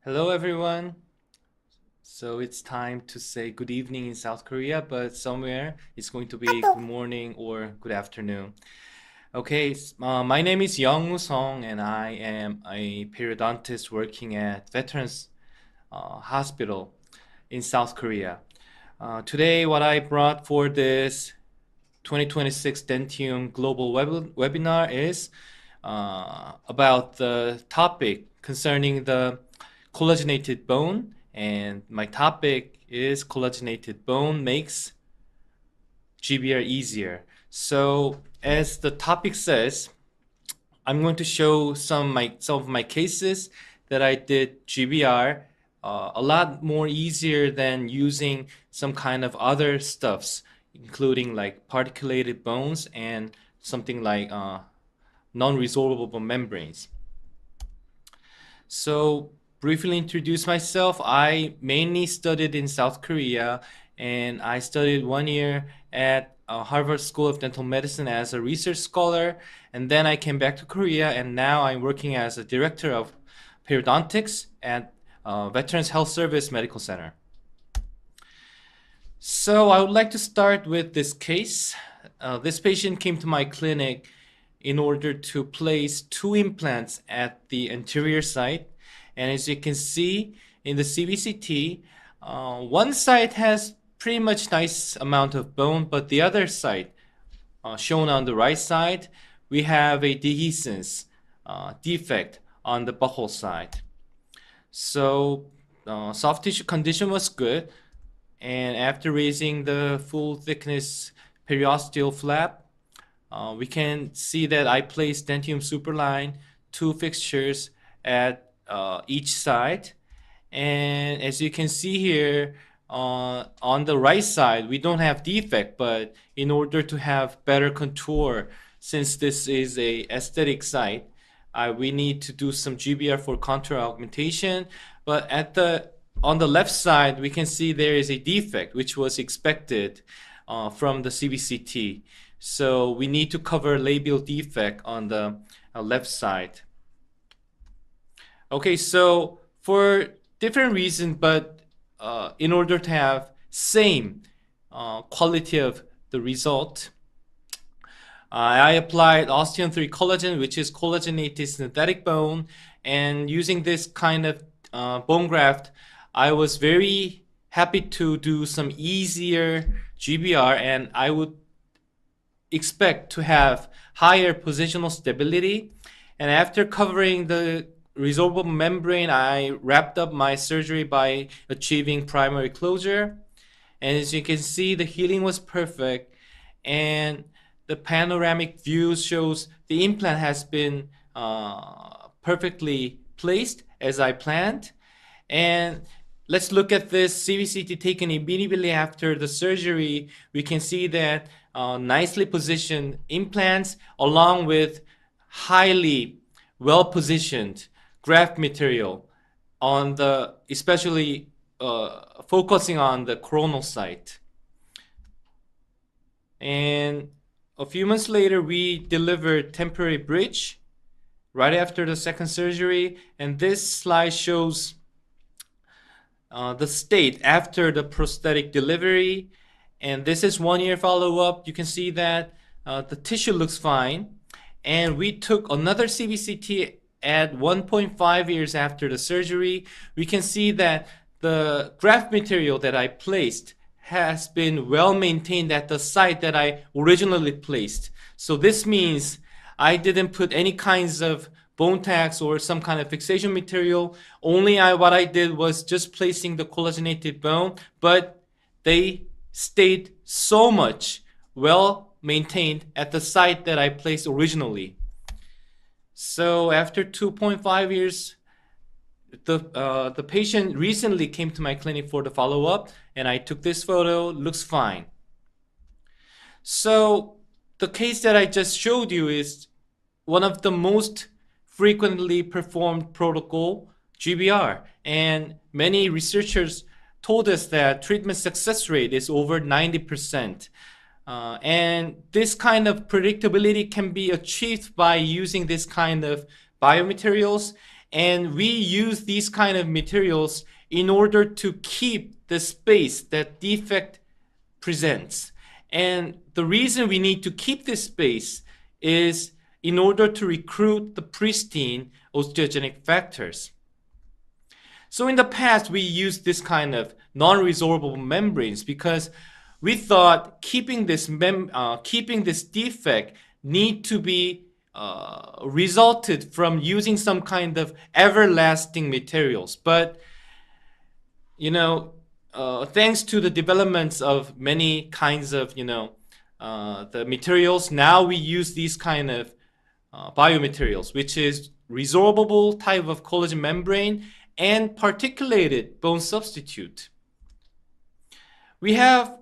Hello, everyone. So it's time to say good evening in South Korea, but somewhere it's going to be good morning or good afternoon. Okay, my name is Young Song, and I am a periodontist working at Veterans Hospital in South Korea. Today, what I brought for this 2026 Dentium Global Webinar is about the topic concerning the collagenated bone, and my topic is collagenated bone makes GBR easier. So, as the topic says, I'm going to show some of my cases that I did GBR a lot more easier than using some kind of other stuffs, including like particulated bones and something like non-resorbable membranes. So, briefly introduce myself. I mainly studied in South Korea, and I studied 1 year at Harvard School of Dental Medicine as a research scholar, and then I came back to Korea, and now I'm working as a director of periodontics at Veterans Health Service Medical Center. So I would like to start with this case. This patient came to my clinic in order to place 2 implants at the anterior side. And as you can see in the CBCT, one side has pretty much nice amount of bone, but the other side, shown on the right side, we have a dehiscence defect on the buccal side. So soft tissue condition was good. And after raising the full thickness periosteal flap, we can see that I placed Dentium Superline 2 fixtures at each side. And as you can see here, on the right side, we don't have defect, but in order to have better contour, since this is a aesthetic site, we need to do some GBR for contour augmentation. But on the left side, we can see there is a defect, which was expected from the CBCT. So we need to cover labial defect on the left side. Okay, so for different reasons, but in order to have same quality of the result, I applied Osteon 3 collagen, which is collagenated synthetic bone, and using this kind of bone graft, I was very happy to do some easier GBR, and I would expect to have higher positional stability. And after covering the resorbable membrane, I wrapped up my surgery by achieving primary closure. And as you can see, the healing was perfect, and the panoramic view shows the implant has been perfectly placed as I planned. And let's look at this CBCT taken immediately after the surgery. We can see that nicely positioned implants along with highly well positioned graft material on the, especially focusing on the coronal site. And a few months later, we delivered temporary bridge right after the second surgery. And this slide shows the state after the prosthetic delivery. And this is 1 year follow-up. You can see that the tissue looks fine. And we took another CBCT at 1.5 years after the surgery. We can see that the graft material that I placed has been well maintained at the site that I originally placed. So this means I didn't put any kinds of bone tacks or some kind of fixation material. Only what I did was just placing the collagenated bone, but they stayed so much well maintained at the site that I placed originally. So after 2.5 years, the patient recently came to my clinic for the follow-up, and I took this photo. Looks fine. So the case that I just showed you is one of the most frequently performed protocol, GBR, and many researchers told us that treatment success rate is over 90%. And this kind of predictability can be achieved by using this kind of biomaterials. And we use these kind of materials in order to keep the space that defect presents. And the reason we need to keep this space is in order to recruit the pristine osteogenic factors. So in the past, we used this kind of non-resorbable membranes because we thought keeping this defect need to be resulted from using some kind of everlasting materials. But thanks to the developments of many kinds of the materials, now we use these kind of biomaterials, which is resorbable type of collagen membrane and particulated bone substitute. We have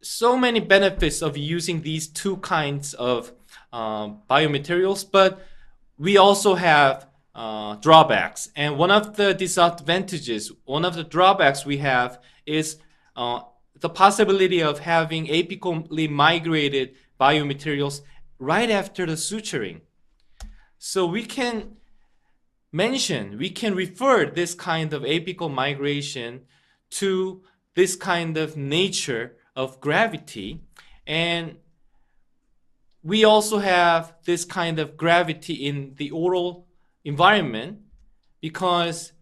so many benefits of using these two kinds of biomaterials, but we also have drawbacks. And one of the disadvantages, one of the drawbacks we have is the possibility of having apically migrated biomaterials right after the suturing. So we can refer this kind of apical migration to this kind of nature of gravity. And we also have this kind of gravity in the oral environment, because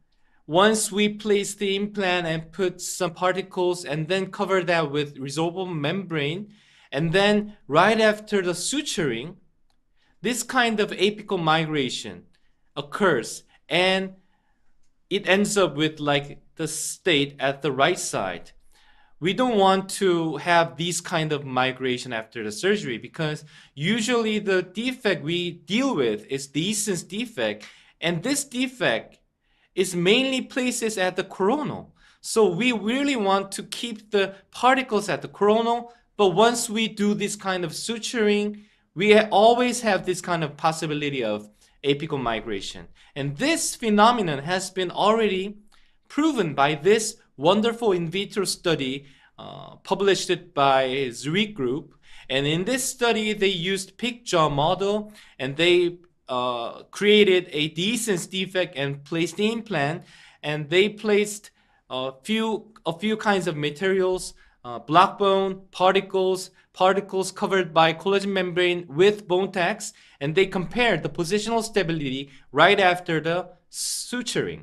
once we place the implant and put some particles and then cover that with resorbable membrane, and then right after the suturing, this kind of apical migration occurs and it ends up with like the state at the right side. We don't want to have these kind of migration after the surgery, because usually the defect we deal with is the Eason's defect, and this defect is mainly places at the coronal. So we really want to keep the particles at the coronal, but once we do this kind of suturing, we always have this kind of possibility of apical migration. And this phenomenon has been already proven by this wonderful in vitro study published by Zurich Group. And in this study, they used pig jaw model, and they created a dehiscence defect and placed the implant. And they placed a few kinds of materials, block bone, particles covered by collagen membrane with bone tacks, and they compared the positional stability right after the suturing.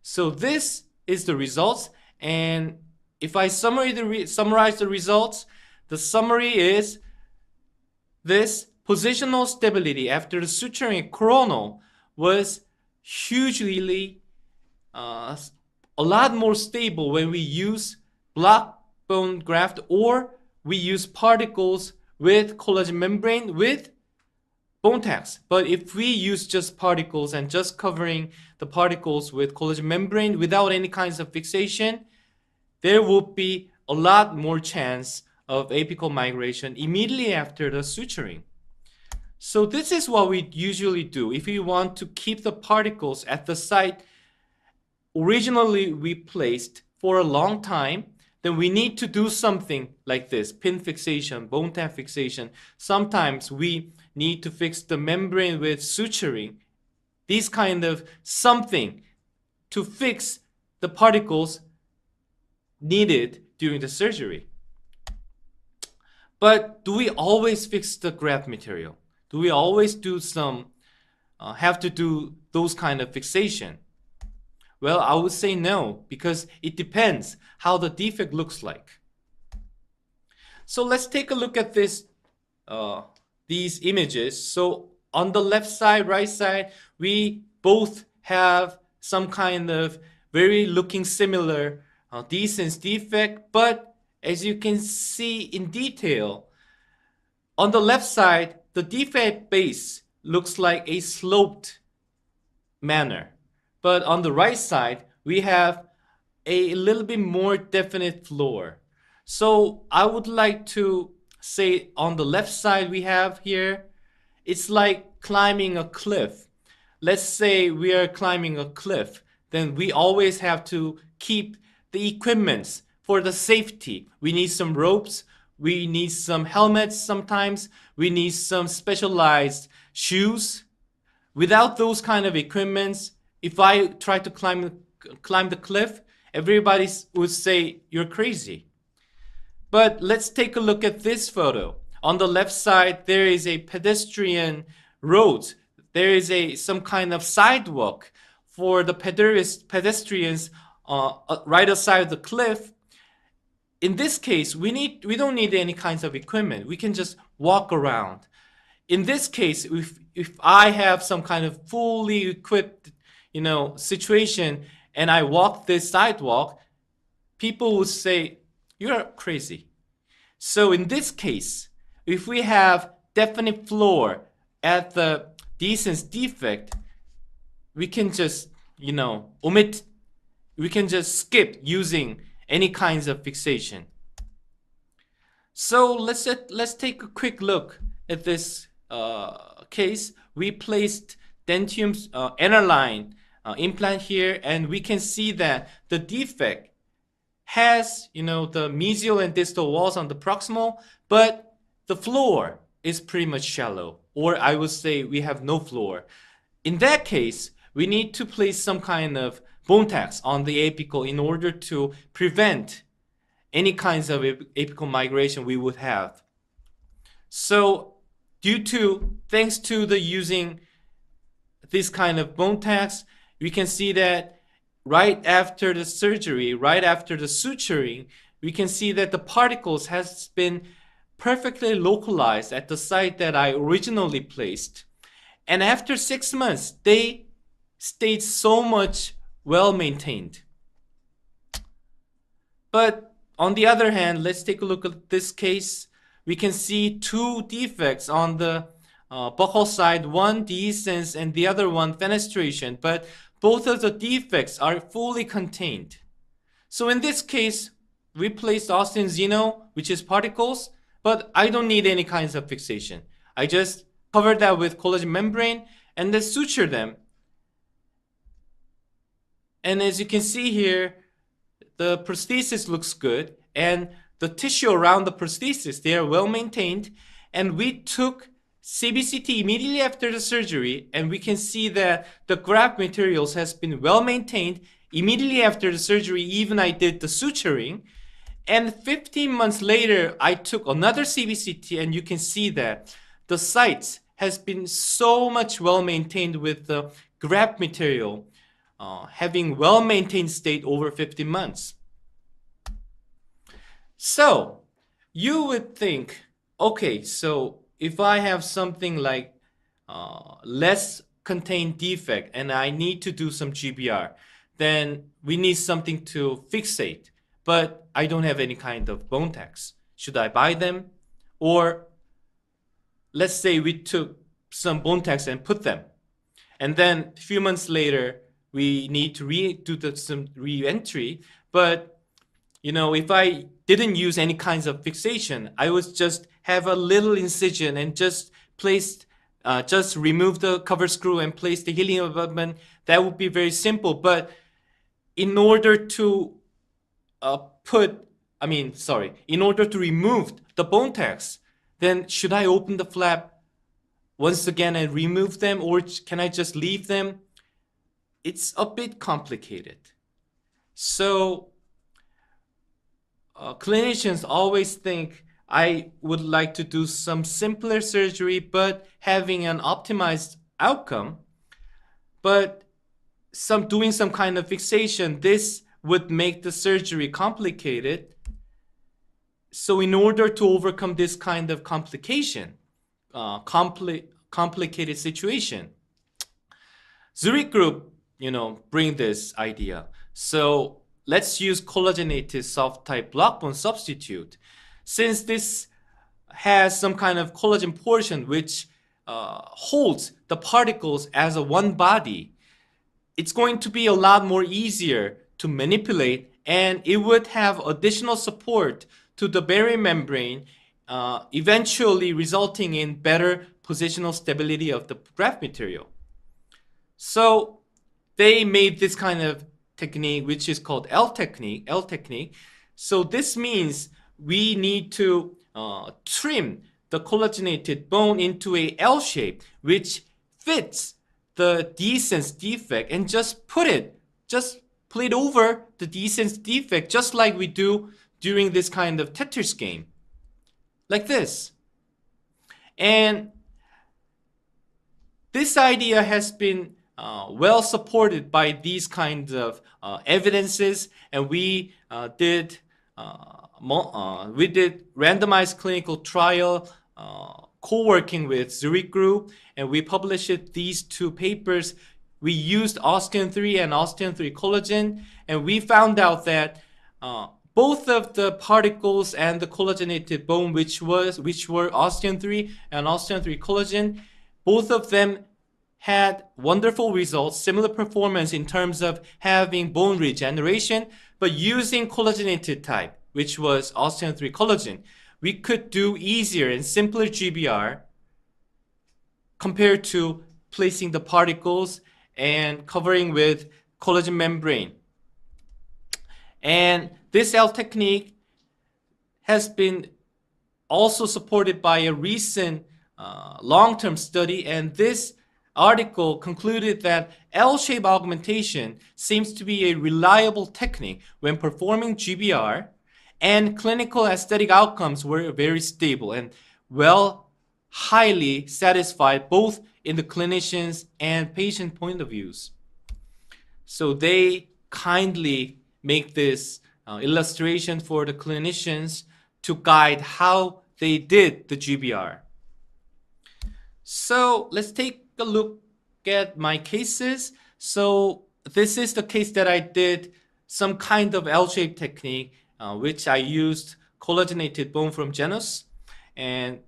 So this is the results, and if I summarize the results, the summary is this: positional stability after the suturing coronal was hugely a lot more stable when we use block bone graft or we use particles with collagen membrane with bone tacks. But if we use just particles and just covering the particles with collagen membrane without any kinds of fixation, there will be a lot more chance of apical migration immediately after the suturing. So this is what we usually do. If we want to keep the particles at the site originally we placed for a long time, then we need to do something like this: pin fixation, bone tack fixation. Sometimes we need to fix the membrane with suturing. These kind of something to fix the particles needed during the surgery. But do we always fix the graft material? Do we always do have to do those kind of fixation? Well, I would say no, because it depends how the defect looks like. So let's take a look at these images. So on the left side, right side, we both have some kind of very looking similar dehiscence defect, but as you can see in detail, on the left side, the defect base looks like a sloped manner. But on the right side, we have a little bit more definite floor. So I would like to say on the left side we have here, it's like climbing a cliff. Let's say we are climbing a cliff, then we always have to keep the equipments for the safety. We need some ropes, we need some helmets sometimes, we need some specialized shoes. Without those kind of equipments, if I try to climb the cliff, everybody would say you're crazy. But let's take a look at this photo. On the left side, there is a pedestrian road. There is some kind of sidewalk for the pedestrians right aside the cliff. In this case, we don't need any kinds of equipment. We can just walk around. In this case, if I have some kind of fully equipped, situation, and I walk this sidewalk, people would say, you're crazy. So in this case, if we have definite floor at the decence defect, we can just, omit, we can just skip using any kinds of fixation. So let's take a quick look at this case. We placed Dentium's Aniline implant here, and we can see that the defect has, the mesial and distal walls on the proximal, but the floor is pretty much shallow, or I would say we have no floor. In that case, we need to place some kind of bone tacks on the apical in order to prevent any kinds of apical migration we would have. So thanks to the using this kind of bone tacks, we can see that right after the surgery, right after the suturing, we can see that the particles has been perfectly localized at the site that I originally placed. And after 6 months, they stayed so much well maintained. But on the other hand, let's take a look at this case. We can see two defects on the buccal side, one dehiscence and the other one fenestration, but both of the defects are fully contained. So in this case, we placed Austin Zeno, which is particles, but I don't need any kinds of fixation. I just cover that with collagen membrane and then suture them. And as you can see here, the prosthesis looks good, and the tissue around the prosthesis, they are well maintained. And we took CBCT immediately after the surgery, and we can see that the graft materials has been well maintained immediately after the surgery. Even I did the suturing, and 15 months later I took another CBCT, and you can see that the sites has been so much well maintained with the graft material having well maintained state over 15 months. So you would think, okay, so if I have something like less contained defect and I need to do some GBR, then we need something to fixate, but I don't have any kind of bone tacks. Should I buy them? Or let's say we took some bone tacks and put them, and then a few months later we need to do some re-entry, but if I didn't use any kinds of fixation, I would just have a little incision and just remove the cover screw and place the healing abutment. That would be very simple. But in order to in order to remove the bone tacks, then should I open the flap once again and remove them, or can I just leave them? It's a bit complicated. So clinicians always think I would like to do some simpler surgery but having an optimized outcome, but doing some kind of fixation, this would make the surgery complicated. So in order to overcome this kind of complicated situation, Zurich group bring this idea. So let's use collagenated soft type block bone substitute. Since this has some kind of collagen portion which holds the particles as a one body, it's going to be a lot more easier to manipulate, and it would have additional support to the barrier membrane, eventually resulting in better positional stability of the graft material. So they made this kind of technique which is called L technique. So this means we need to trim the collagenated bone into a L shape which fits the descent defect and just plate over the descent defect, just like we do during this kind of Tetris game, like this. And this idea has been well supported by these kinds of evidences, and we did randomized clinical trial co-working with Zurich Group, and we published these two papers. We used osteon 3 and osteon 3 collagen, and we found out that both of the particles and the collagenated bone, which were osteon 3 and osteon 3 collagen, both of them had wonderful results, similar performance in terms of having bone regeneration, but using collagenated type, which was osteon 3 collagen, we could do easier and simpler GBR compared to placing the particles and covering with collagen membrane. And this L technique has been also supported by a recent long-term study, and this article concluded that L-shape augmentation seems to be a reliable technique when performing GBR, and clinical aesthetic outcomes were very stable and highly satisfied both in the clinicians and patient point of views. So they kindly make this illustration for the clinicians to guide how they did the GBR. So let's take a look at my cases. So this is the case that I did some kind of L-shaped technique, which I used collagenated bone from Genus. And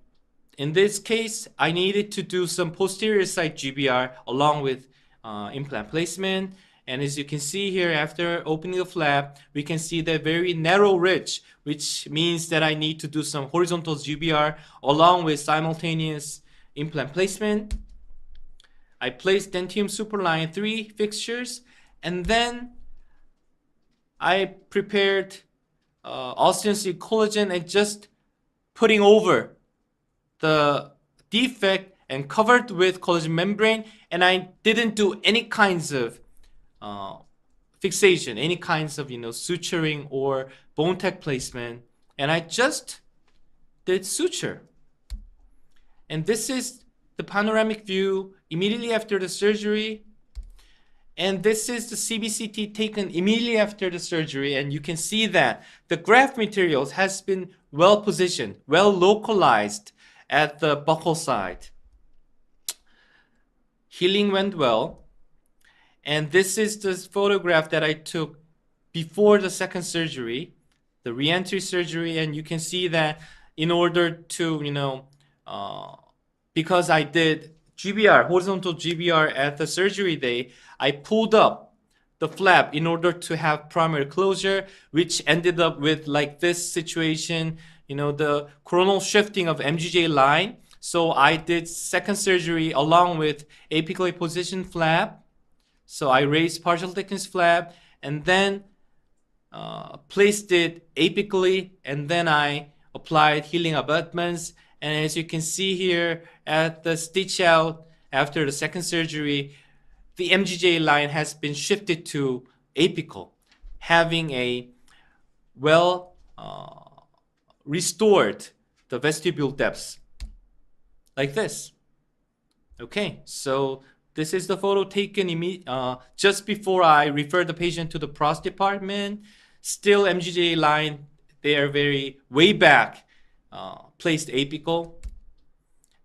in this case, I needed to do some posterior side GBR along with implant placement. And as you can see here, after opening the flap, we can see the very narrow ridge, which means that I need to do some horizontal GBR along with simultaneous implant placement. I placed Dentium Superline 3 fixtures, and then I prepared osteon 3 collagen and just putting over the defect and covered with collagen membrane, and I didn't do any kinds of fixation, any kinds of suturing or bone tech placement, and I just did suture. And this is the panoramic view immediately after the surgery, and this is the CBCT taken immediately after the surgery, and you can see that the graft materials has been well positioned, well localized at the buccal side. Healing went well. And this is the photograph that I took before the second surgery, the re-entry surgery, and you can see that in order to, because I did GBR, horizontal GBR at the surgery day, I pulled up the flap in order to have primary closure, which ended up with like this situation, the coronal shifting of MGJ line. So I did second surgery along with apically positioned flap. So I raised partial thickness flap and then placed it apically, and then I applied healing abutments. And as you can see here at the stitch out after the second surgery, the MGJ line has been shifted to apical, having a restored the vestibule depths like this. Okay, so this is the photo taken just before I referred the patient to the pros department. Still MGJ line, they are very way back, placed apical.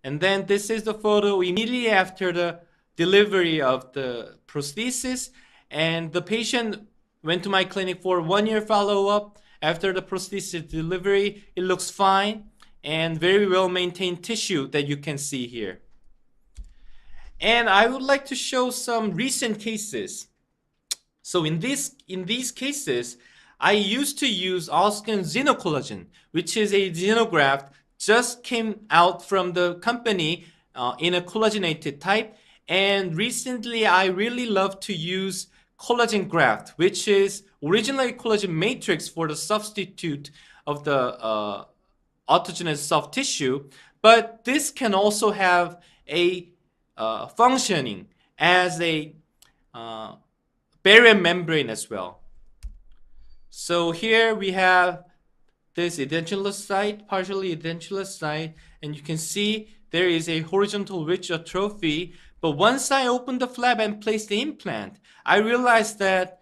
And then this is the photo immediately after the delivery of the prosthesis. And the patient went to my clinic for 1 year follow-up. After the prosthesis delivery, it looks fine and very well maintained tissue that you can see here. And I would like to show some recent cases. So in these cases, I used to use osteon xenocollagen, which is a xenograft just came out from the company in a collagenated type. And recently, I really love to use collagen graft, which is originally collagen matrix for the substitute of the autogenous soft tissue. But this can also have a functioning as a barrier membrane as well. So here we have this edentulous site, partially edentulous site, and you can see there is a horizontal ridge atrophy. But once I opened the flap and placed the implant, I realized that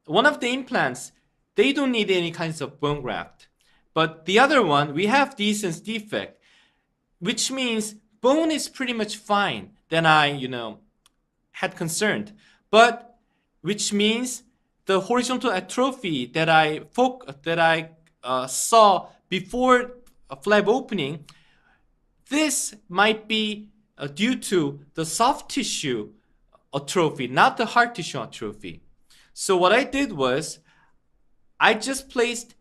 one of the implants, they don't need any kinds of bone graft. But the other one, we have dehiscence defect, which means bone is pretty much fine than I, had concerned. But which means the horizontal atrophy that I saw before a flap opening, this might be due to the soft tissue atrophy, not the hard tissue atrophy. So what I did was I just placed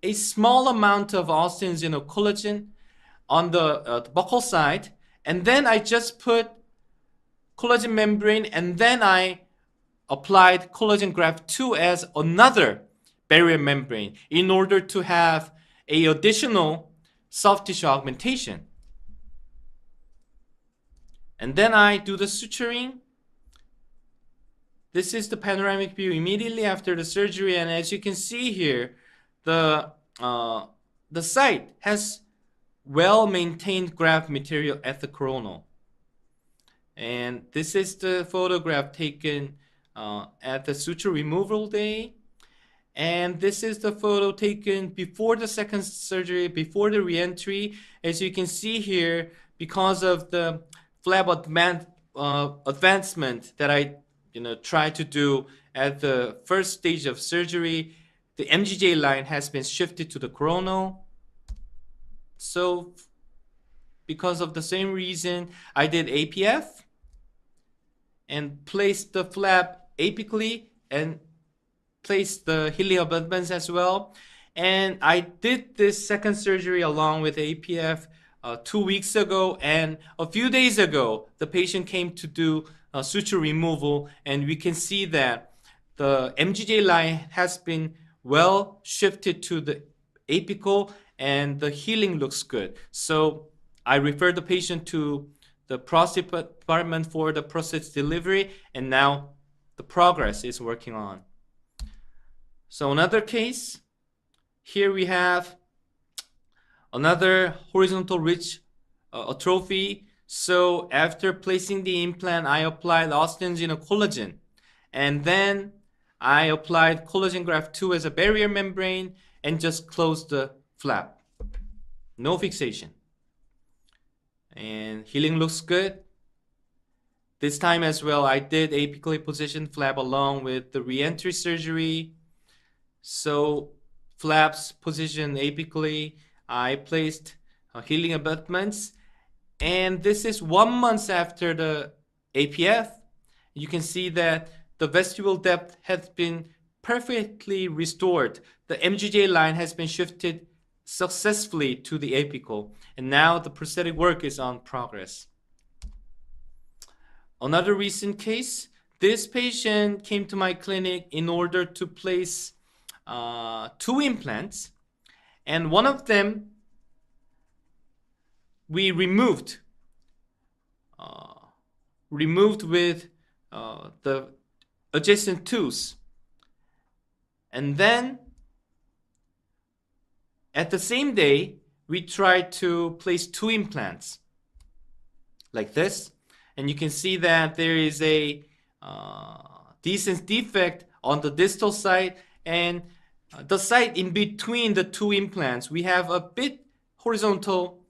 a small amount of Austin's collagen on the buccal side, and then I just put collagen membrane, and then I applied collagen graft 2 as another barrier membrane in order to have a additional soft tissue augmentation. And then I do the suturing. This is the panoramic view immediately after the surgery, and as you can see here, the site has well-maintained graft material at the coronal. And this is the photograph taken at the suture removal day. And this is the photo taken before the second surgery, before the re-entry. As you can see here, because of the flap advancement that I tried to do at the first stage of surgery, the MGJ line has been shifted to the coronal. So because of the same reason, I did APF and placed the flap apically and placed the healing abutments as well. And I did this second surgery along with APF 2 weeks ago, and a few days ago the patient came to do suture removal, and we can see that the MGJ line has been well shifted to the apical and the healing looks good. So I referred the patient to the prostate department for the prostate delivery, and now the progress is working on. So another case, here we have another horizontal ridge atrophy. So after placing the implant, I applied Austin's collagen, and then I applied collagen graft 2 as a barrier membrane and just closed the flap. No fixation. And healing looks good. This time as well, I did apically positioned flap along with the re-entry surgery. So flaps positioned apically. I placed healing abutments, and this is 1 month after the APF. You can see that the vestibule depth has been perfectly restored. The MGJ line has been shifted successfully to the apical, and now the prosthetic work is on progress. Another recent case, this patient came to my clinic in order to place 2 implants, and one of them we removed with the adjacent tooth, and then at the same day we tried to place 2 implants like this, and you can see that there is a dehiscence defect on the distal side, and the site in between the 2 implants we have a bit horizontal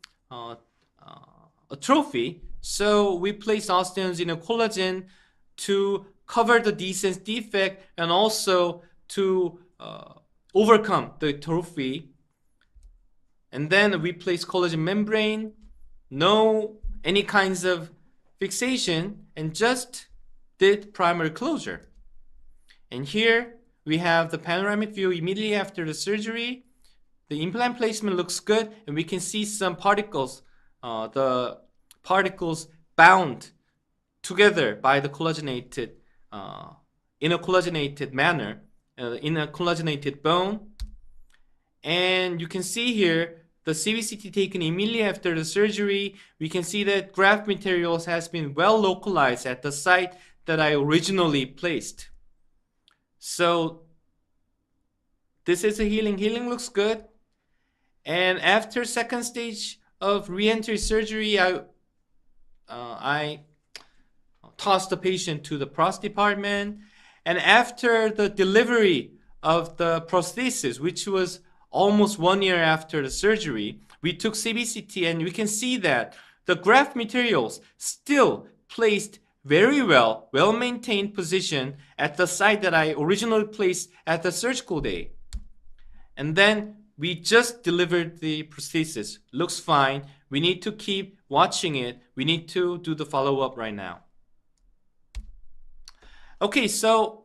atrophy. So we placed Austin's collagen to cover the dehiscence defect and also to overcome the atrophy. And then we placed collagen membrane, no any kinds of fixation, and just did primary closure. And here we have the panoramic view immediately after the surgery. The implant placement looks good, and we can see some particles, the particles bound together by the collagenated, in a collagenated manner, in a collagenated bone. And you can see here the CBCT taken immediately after the surgery, we can see that graft materials has been well localized at the site that I originally placed. So this is a healing. Healing looks good. And after second stage of re-entry surgery, I tossed the patient to the pros department. And after the delivery of the prosthesis, which was almost 1 year after the surgery, we took CBCT and we can see that the graft materials still placed very well maintained position at the site that I originally placed at the surgical day. And then we just delivered the prosthesis. Looks fine. We need to keep watching it. We need to do the follow-up right now. Okay, so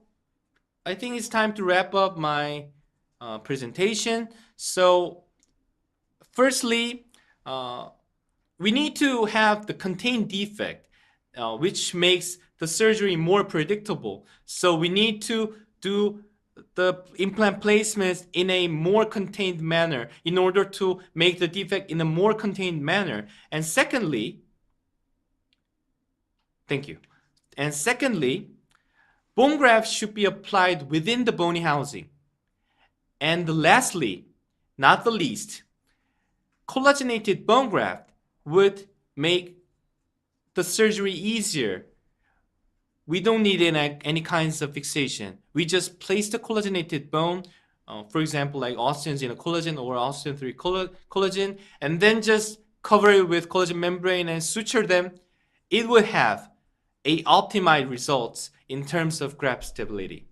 I think it's time to wrap up my presentation. So firstly, we need to have the contained defect, which makes the surgery more predictable. So we need to do the implant placements in a more contained manner in order to make the defect in a more contained manner. And secondly, thank you. And secondly, bone grafts should be applied within the bony housing. And lastly, not the least, collagenated bone graft would make the surgery easier. We don't need any kinds of fixation. We just place the collagenated bone, for example, like osteogenesis collagen or osteogen 3 collagen, and then just cover it with collagen membrane and suture them. It will have a optimized results in terms of graft stability.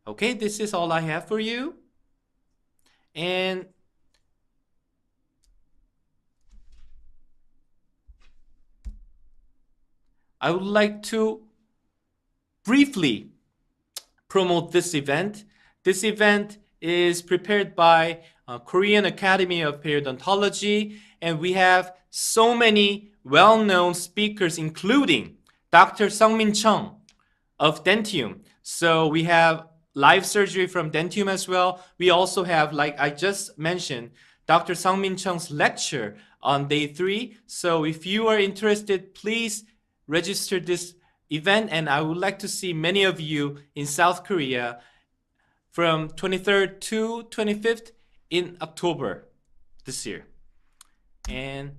Okay, this is all I have for you. And I would like to briefly promote this event. This event is prepared by Korean Academy of Periodontology, and we have so many well-known speakers, including Dr. Sungmin Chung of Dentium. So we have live surgery from Dentium as well. We also have, like I just mentioned, Dr. Sungmin Chung's lecture on day 3. So if you are interested, please register this event, and I would like to see many of you in South Korea from 23rd to 25th in October this year. And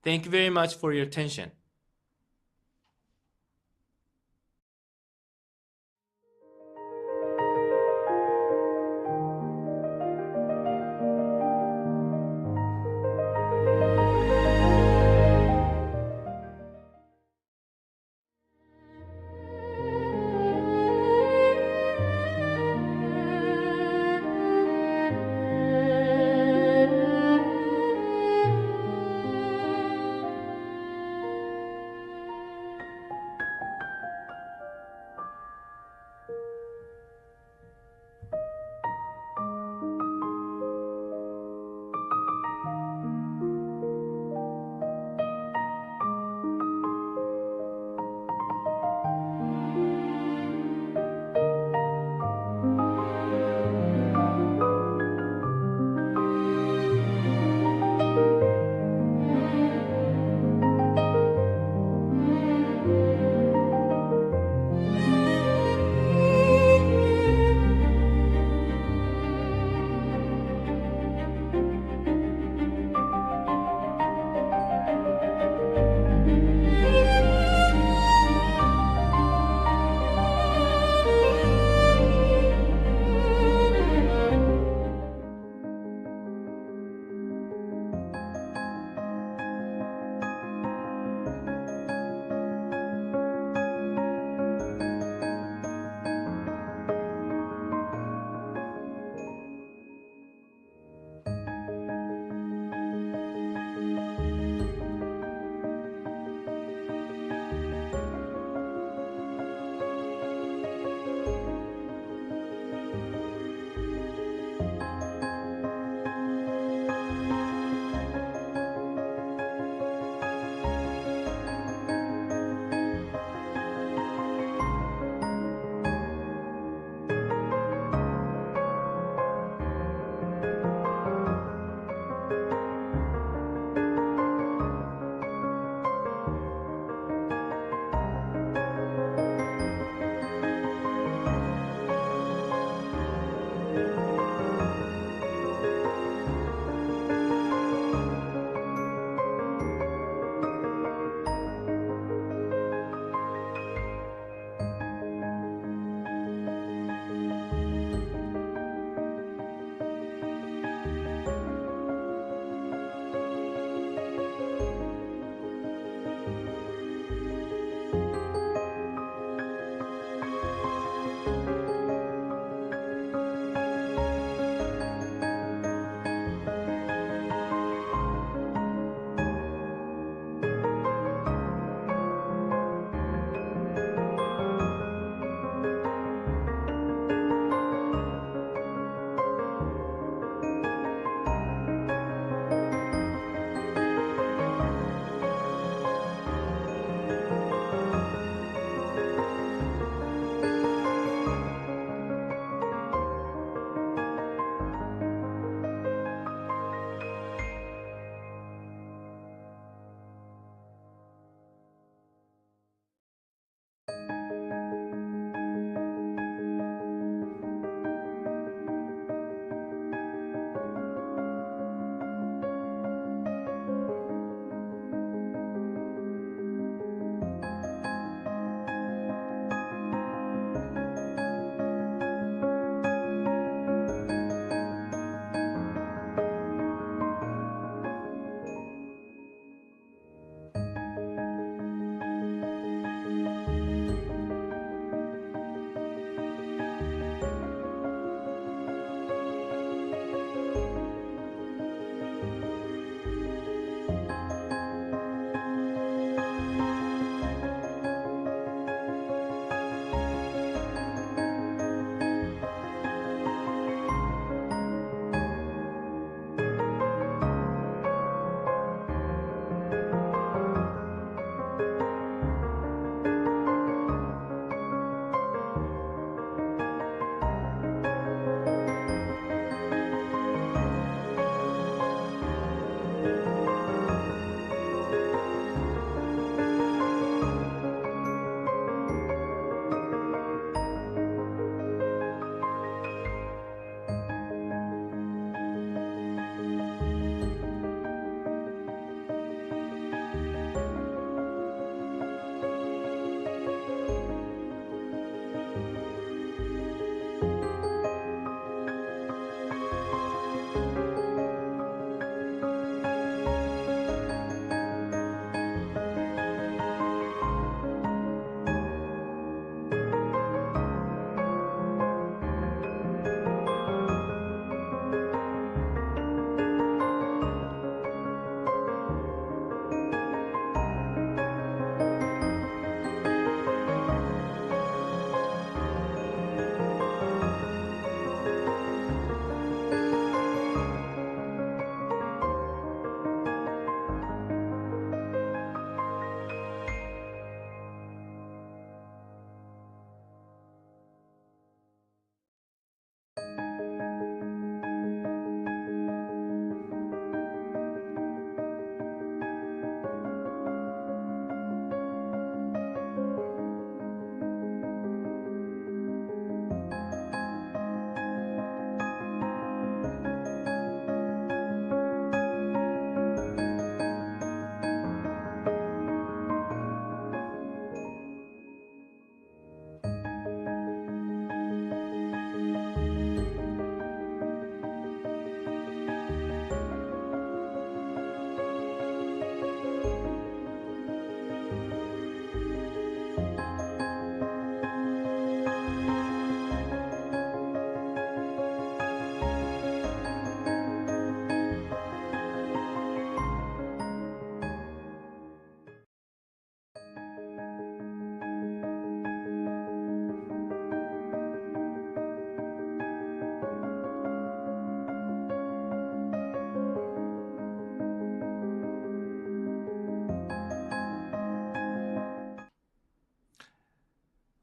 thank you very much for your attention.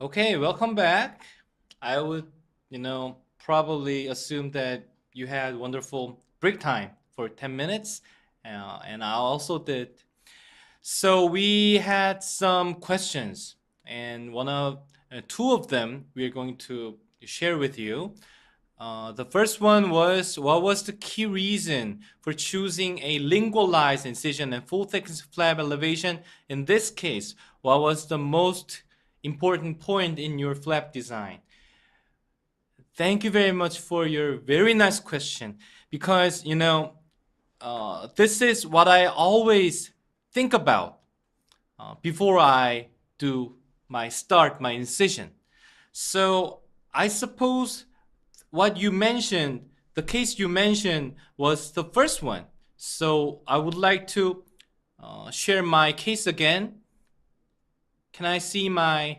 Okay, welcome back. I would, probably assume that you had wonderful break time for 10 minutes, and I also did. So we had some questions, and two of them we're going to share with you. The first one was, what was the key reason for choosing a lingualized incision and full thickness flap elevation? In this case, what was the most important point in your flap design? Thank you very much for your very nice question, because this is what I always think about before I do my incision. So I suppose what you mentioned, the case you mentioned was the first one. So I would like to share my case again. Can I see my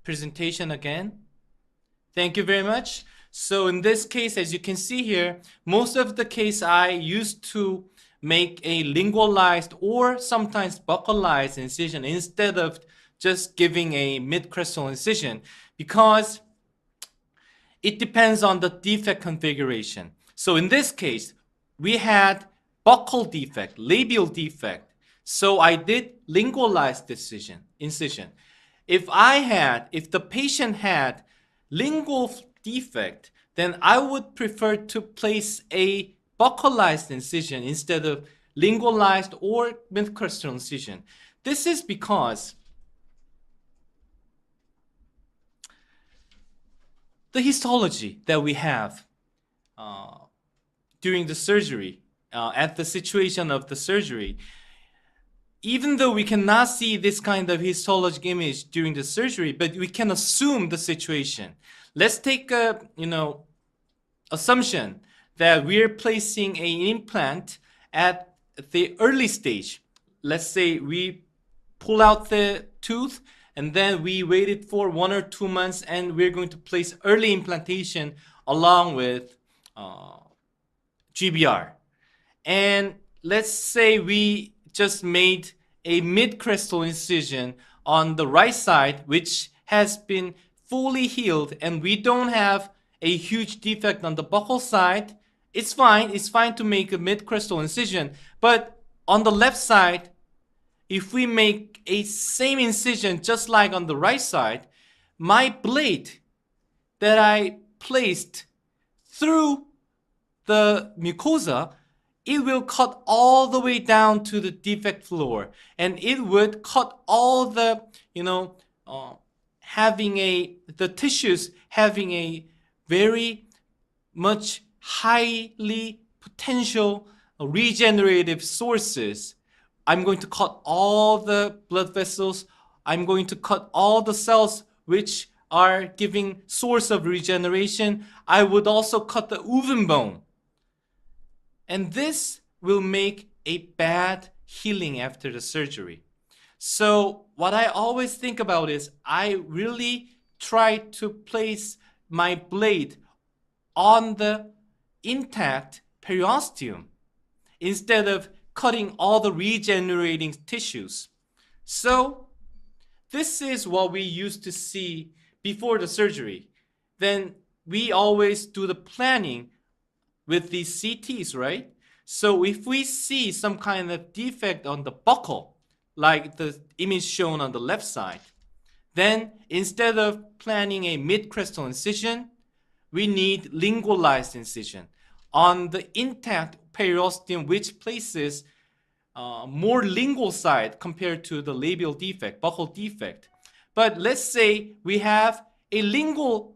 presentation again? Thank you very much. So in this case, as you can see here, most of the case I used to make a lingualized or sometimes buccalized incision instead of just giving a mid-crestal incision, because it depends on the defect configuration. So in this case, we had buccal defect, labial defect. So I did lingualized incision. If the patient had lingual defect, then I would prefer to place a buccalized incision instead of lingualized or mid-crestal incision. This is because the histology that we have during the surgery, at the situation of the surgery, even though we cannot see this kind of histologic image during the surgery, but we can assume the situation. Let's take a assumption that we're placing an implant at the early stage. Let's say we pull out the tooth and then we waited for 1 or 2 months and we're going to place early implantation along with GBR. And let's say we just made a mid-crestal incision on the right side, which has been fully healed, and we don't have a huge defect on the buccal side. It's fine to make a mid-crestal incision, but on the left side, if we make a same incision just like on the right side, my blade that I placed through the mucosa, it will cut all the way down to the defect floor, and it would cut all the the tissues having a very much highly potential regenerative sources. I'm going to cut all the blood vessels. I'm going to cut all the cells which are giving source of regeneration. I would also cut the oven bone. And this will make a bad healing after the surgery. So what I always think about is I really try to place my blade on the intact periosteum instead of cutting all the regenerating tissues. So this is what we used to see before the surgery. Then we always do the planning with these CTs, right? So if we see some kind of defect on the buccal, like the image shown on the left side, then instead of planning a mid-crestal incision, we need lingualized incision on the intact periosteum, which places more lingual side compared to the labial defect, buccal defect. But let's say we have a lingual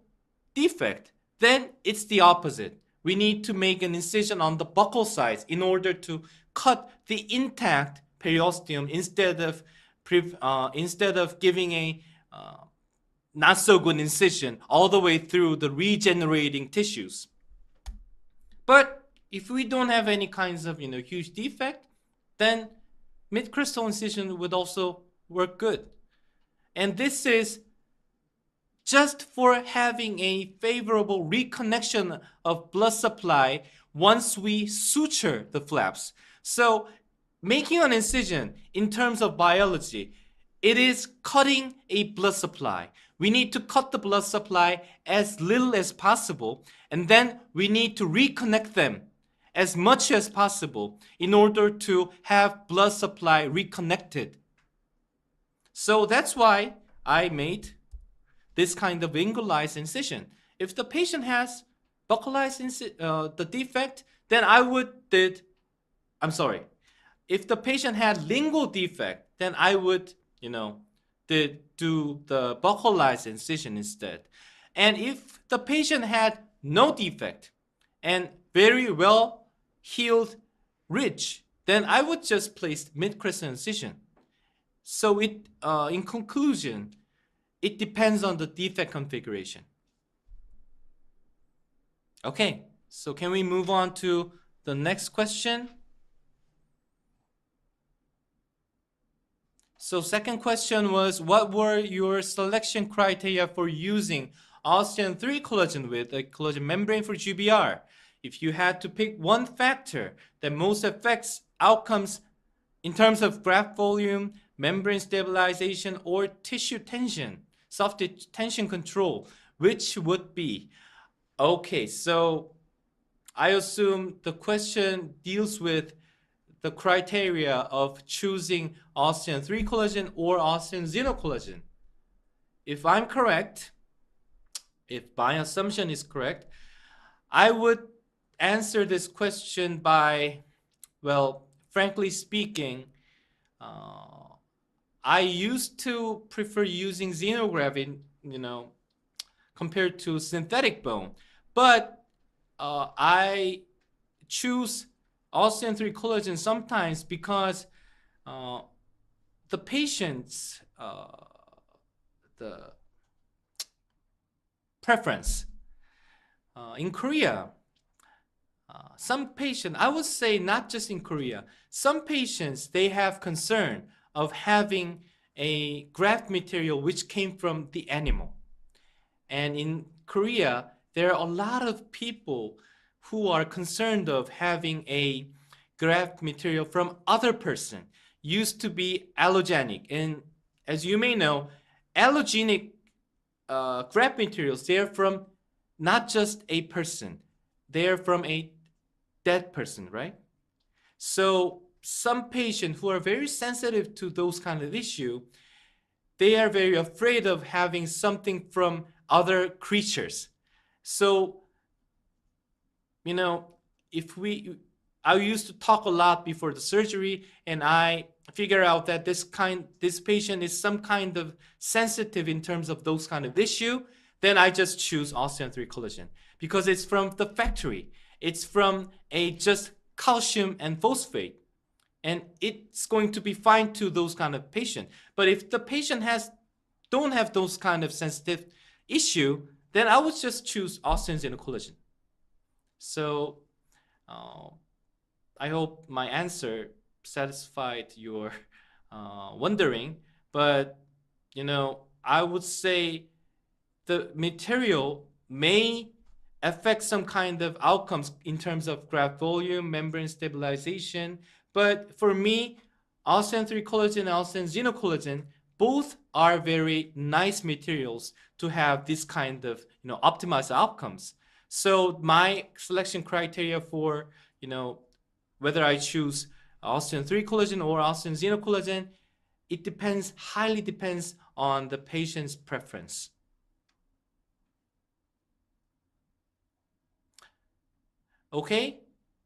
defect, then it's the opposite. We need to make an incision on the buccal sides in order to cut the intact periosteum instead of giving a not so good incision all the way through the regenerating tissues. But if we don't have any kinds of huge defect, then mid-crestal incision would also work good. And this is just for having a favorable reconnection of blood supply once we suture the flaps. So making an incision in terms of biology, it is cutting a blood supply. We need to cut the blood supply as little as possible, and then we need to reconnect them as much as possible in order to have blood supply reconnected. So that's why I made this kind of angularized incision. If the patient has buccalized the defect, then if the patient had lingual defect, then I would, do the buccalized incision instead. And if the patient had no defect and very well healed ridge, then I would just place mid-crescent incision. So in conclusion, it depends on the defect configuration. Okay, so can we move on to the next question? So second question was, what were your selection criteria for using Osteon 3 collagen with a collagen membrane for GBR? If you had to pick one factor that most affects outcomes in terms of graft volume, membrane stabilization, or tissue tension, soft tension control, which would be? Okay, so I assume the question deals with the criteria of choosing Osteon 3 collagen or Osteon xenocollagen. If I'm correct, if my assumption is correct, I would answer this question by, well, frankly speaking, I used to prefer using xenograft, compared to synthetic bone, but I choose Osteon 3 collagen sometimes because the patient's the preference. In Korea, some patients, I would say not just in Korea, some patients, they have concern of having a graft material which came from the animal. And in Korea, there are a lot of people who are concerned of having a graft material from other person, used to be allogenic. And as you may know, allogenic graft materials, they're from not just a person, they're from a dead person, right? So some patients who are very sensitive to those kind of issue, they are very afraid of having something from other creatures. So, I used to talk a lot before the surgery, and I figure out that this patient is some kind of sensitive in terms of those kind of issue. Then I just choose Osteon 3 collagen because it's from the factory. It's from a just calcium and phosphate, and it's going to be fine to those kind of patient. But if the patient don't have those kind of sensitive issue, then I would just choose Osteon xenocollagen. So I hope my answer satisfied your wondering, but I would say the material may affect some kind of outcomes in terms of graft volume, membrane stabilization, but for me, Osteon 3 collagen and Osteon xenocollagen both are very nice materials to have this kind of optimized outcomes. So my selection criteria for whether I choose Osteon 3 collagen or Osteon xenocollagen, it highly depends on the patient's preference. Okay,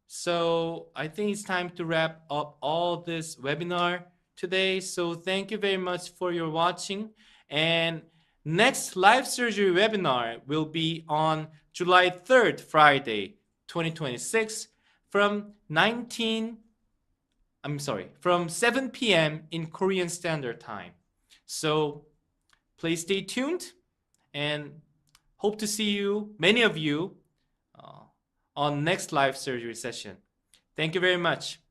so I think it's time to wrap up all this webinar today. So thank you very much for your watching. And next live surgery webinar will be on July 3rd, Friday, 2026 from 7 p.m. in Korean Standard Time. So please stay tuned and hope to see you, many of you, on next live surgery session. Thank you very much.